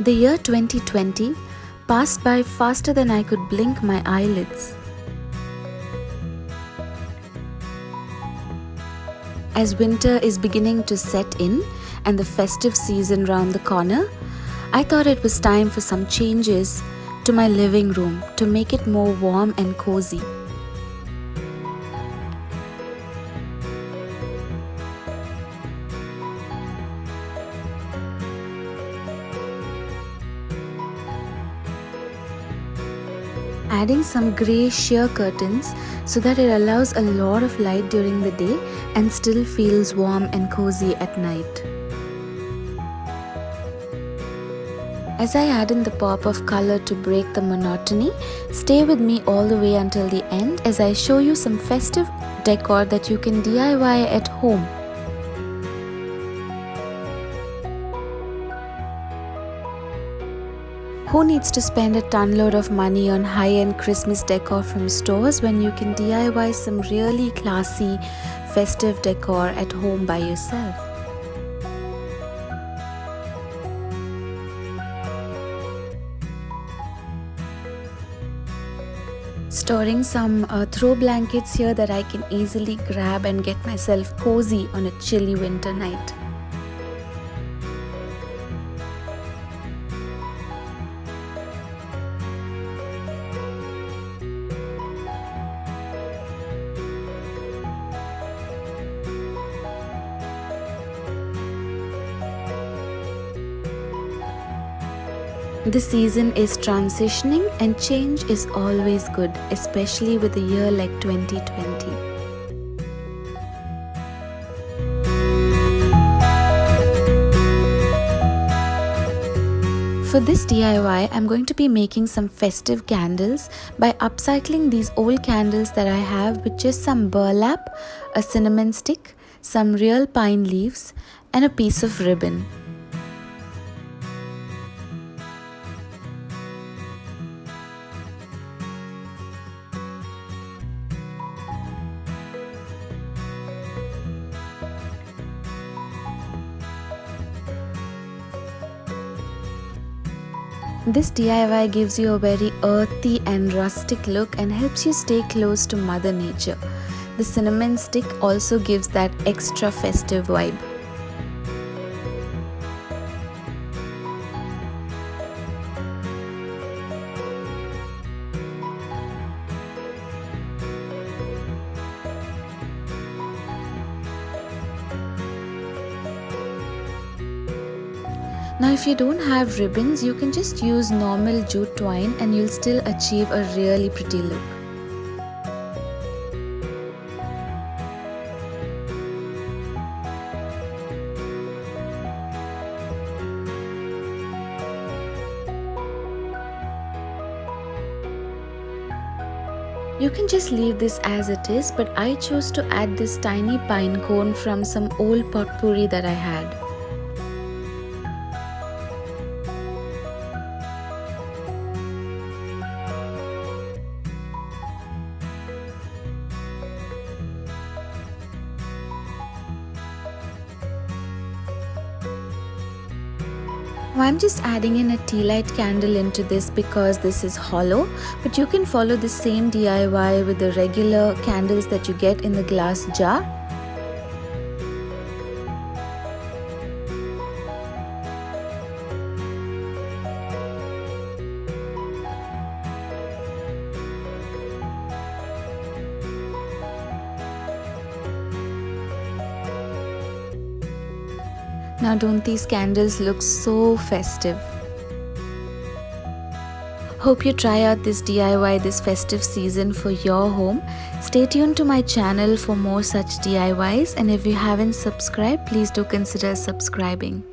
The year 2020 passed by faster than I could blink my eyelids. As winter is beginning to set in and the festive season round the corner, I thought it was time for some changes to my living room to make it more warm and cozy. Adding some grey sheer curtains so that it allows a lot of light during the day and still feels warm and cozy at night. As I add in the pop of color to break the monotony, stay with me all the way until the end as I show you some festive decor that you can DIY at home. Who needs to spend a tonload of money on high-end Christmas decor from stores when you can DIY some really classy festive decor at home by yourself? Storing some throw blankets here that I can easily grab and get myself cozy on a chilly winter night. The season is transitioning and change is always good, especially with a year like 2020. For this DIY, I'm going to be making some festive candles by upcycling these old candles that I have with just some burlap, a cinnamon stick, some real pine leaves, and a piece of ribbon. This DIY gives you a very earthy and rustic look and helps you stay close to Mother Nature. The cinnamon stick also gives that extra festive vibe. Now if you don't have ribbons, you can just use normal jute twine and you'll still achieve a really pretty look. You can just leave this as it is, but I chose to add this tiny pine cone from some old potpourri that I had. I'm just adding in a tea light candle into this because this is hollow, but you can follow the same DIY with the regular candles that you get in the glass jar. Now don't these candles look so festive? Hope you try out this DIY this festive season for your home. Stay tuned to my channel for more such DIYs, and if you haven't subscribed, please do consider subscribing.